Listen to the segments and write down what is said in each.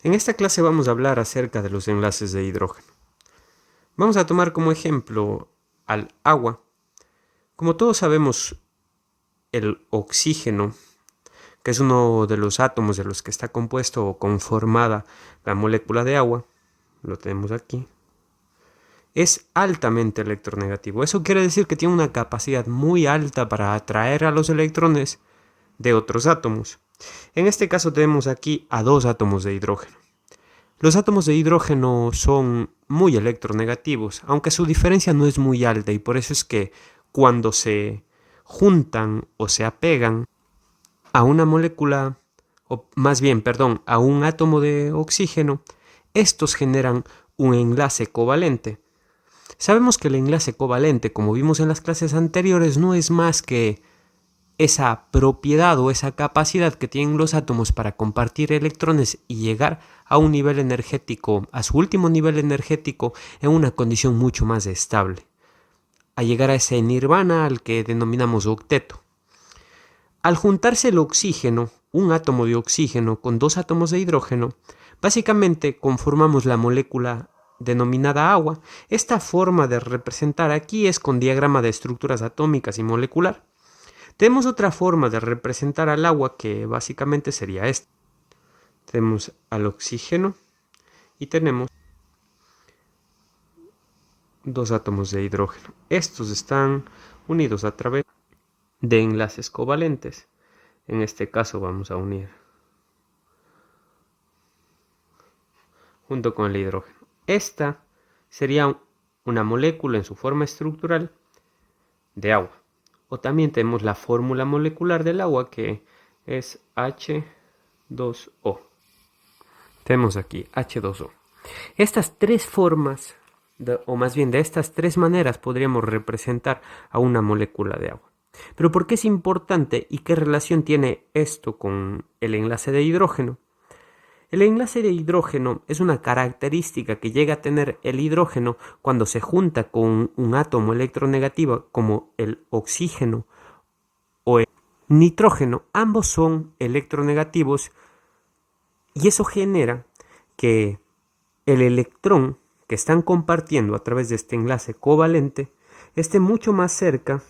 En esta clase vamos a hablar acerca de los enlaces de hidrógeno. Vamos a tomar como ejemplo al agua. Como todos sabemos, el oxígeno, que es uno de los átomos de los que está compuesto o conformada la molécula de agua, lo tenemos aquí, es altamente electronegativo. Eso quiere decir que tiene una capacidad muy alta para atraer a los electrones de otros átomos. En este caso tenemos aquí a dos átomos de hidrógeno. Los átomos de hidrógeno son muy electronegativos, aunque su diferencia no es muy alta, y por eso es que cuando se juntan o se apegan a una molécula, o más bien, perdón, a un átomo de oxígeno, estos generan un enlace covalente. Sabemos que el enlace covalente, como vimos en las clases anteriores, no es más que esa propiedad o esa capacidad que tienen los átomos para compartir electrones y llegar a un nivel energético, a su último nivel energético, en una condición mucho más estable, a llegar a ese nirvana al que denominamos octeto. Al juntarse el oxígeno, un átomo de oxígeno con dos átomos de hidrógeno, básicamente conformamos la molécula denominada agua. Esta forma de representar aquí es con diagrama de estructuras atómicas y molecular. Tenemos otra forma de representar al agua que básicamente sería esta. Tenemos al oxígeno y tenemos dos átomos de hidrógeno. Estos están unidos a través de enlaces covalentes. En este caso vamos a unir junto con el hidrógeno. Esta sería una molécula en su forma estructural de agua. O también tenemos la fórmula molecular del agua, que es H2O. Tenemos aquí H2O. Estas tres formas, o más bien de estas tres maneras, podríamos representar a una molécula de agua. Pero ¿por qué es importante y qué relación tiene esto con el enlace de hidrógeno? El enlace de hidrógeno es una característica que llega a tener el hidrógeno cuando se junta con un átomo electronegativo como el oxígeno o el nitrógeno. Ambos son electronegativos y eso genera que el electrón que están compartiendo a través de este enlace covalente esté mucho más cerca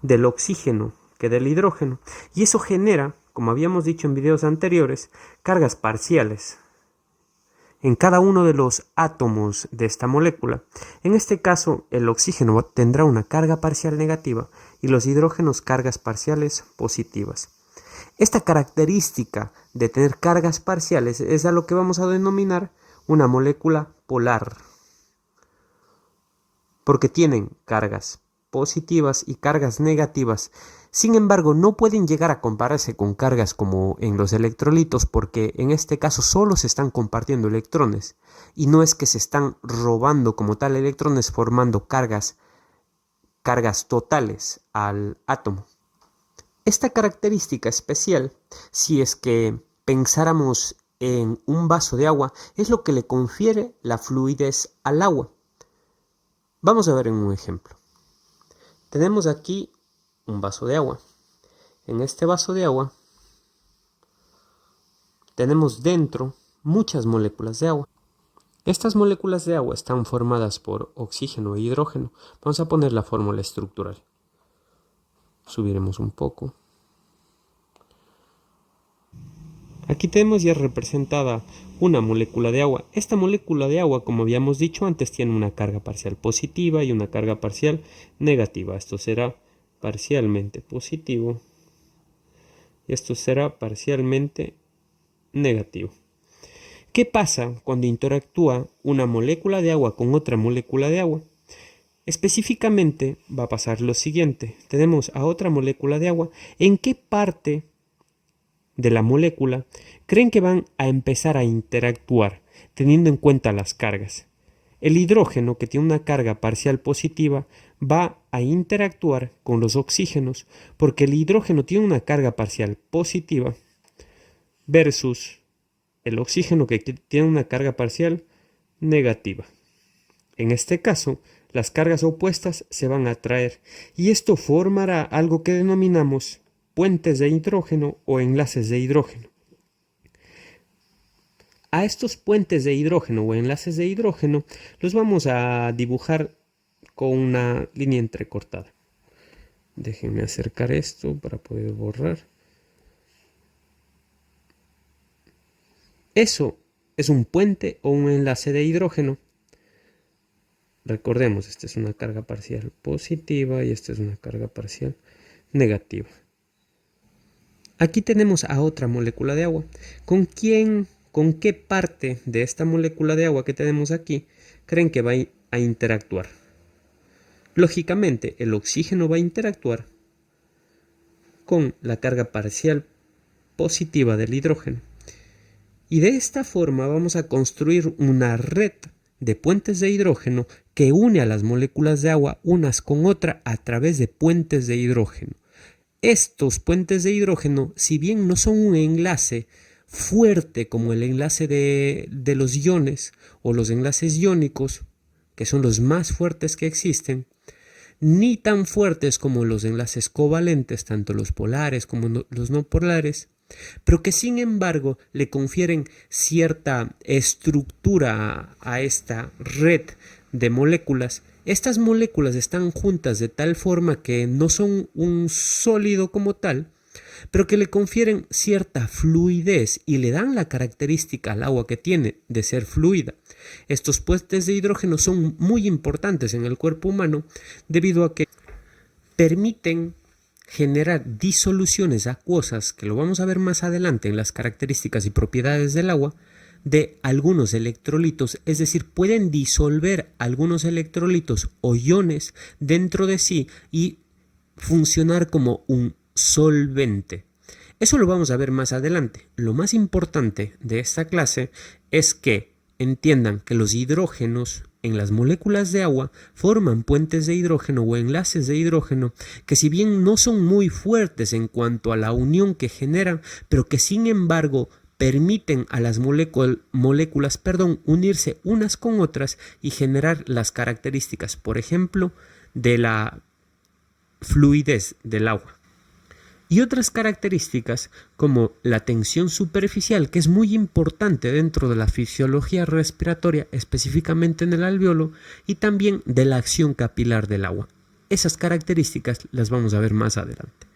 del oxígeno que del hidrógeno, y eso genera, como habíamos dicho en videos anteriores, cargas parciales en cada uno de los átomos de esta molécula. En este caso, el oxígeno tendrá una carga parcial negativa y los hidrógenos cargas parciales positivas. Esta característica de tener cargas parciales es a lo que vamos a denominar una molécula polar, porque tienen cargas positivas y cargas negativas. Sin embargo, no pueden llegar a compararse con cargas como en los electrolitos, porque en este caso solo se están compartiendo electrones y no es que se están robando como tal electrones formando cargas totales al átomo. Esta característica especial, si es que pensáramos en un vaso de agua, es lo que le confiere la fluidez al agua. Vamos a ver en un ejemplo. Tenemos aquí un vaso de agua. En este vaso de agua tenemos dentro muchas moléculas de agua. Estas moléculas de agua están formadas por oxígeno e hidrógeno. Vamos a poner la fórmula estructural. Subiremos un poco. Aquí tenemos ya representada una molécula de agua. Esta molécula de agua, como habíamos dicho antes, tiene una carga parcial positiva y una carga parcial negativa. Esto será parcialmente positivo y esto será parcialmente negativo. ¿Qué pasa cuando interactúa una molécula de agua con otra molécula de agua? Específicamente va a pasar lo siguiente. Tenemos a otra molécula de agua. ¿En qué parte de la molécula creen que van a empezar a interactuar teniendo en cuenta las cargas? El hidrógeno, que tiene una carga parcial positiva, va a interactuar con los oxígenos porque el hidrógeno tiene una carga parcial positiva versus el oxígeno, que tiene una carga parcial negativa. En este caso, las cargas opuestas se van a atraer y esto formará algo que denominamos puentes de hidrógeno o enlaces de hidrógeno. A estos puentes de hidrógeno o enlaces de hidrógeno los vamos a dibujar con una línea entrecortada. Déjenme acercar esto para poder borrar. Eso es un puente o un enlace de hidrógeno. Recordemos, esta es una carga parcial positiva y esta es una carga parcial negativa. Aquí tenemos a otra molécula de agua. ¿Con qué parte de esta molécula de agua que tenemos aquí creen que va a interactuar? Lógicamente, el oxígeno va a interactuar con la carga parcial positiva del hidrógeno. Y de esta forma vamos a construir una red de puentes de hidrógeno que une a las moléculas de agua unas con otra a través de puentes de hidrógeno. Estos puentes de hidrógeno, si bien no son un enlace fuerte como el enlace de los iones o los enlaces iónicos, que son los más fuertes que existen, ni tan fuertes como los enlaces covalentes, tanto los polares como los no polares, pero que sin embargo le confieren cierta estructura a esta red de moléculas. Estas moléculas están juntas de tal forma que no son un sólido como tal, pero que le confieren cierta fluidez y le dan la característica al agua que tiene de ser fluida. Estos puentes de hidrógeno son muy importantes en el cuerpo humano debido a que permiten generar disoluciones acuosas, que lo vamos a ver más adelante en las características y propiedades del agua, de algunos electrolitos, es decir, pueden disolver algunos electrolitos o iones dentro de sí y funcionar como un solvente. Eso lo vamos a ver más adelante. Lo más importante de esta clase es que entiendan que los hidrógenos en las moléculas de agua forman puentes de hidrógeno o enlaces de hidrógeno que, si bien no son muy fuertes en cuanto a la unión que generan, pero que sin embargo permiten a las moléculas unirse unas con otras y generar las características, por ejemplo, de la fluidez del agua. Y otras características como la tensión superficial, que es muy importante dentro de la fisiología respiratoria, específicamente en el alveolo, y también de la acción capilar del agua. Esas características las vamos a ver más adelante.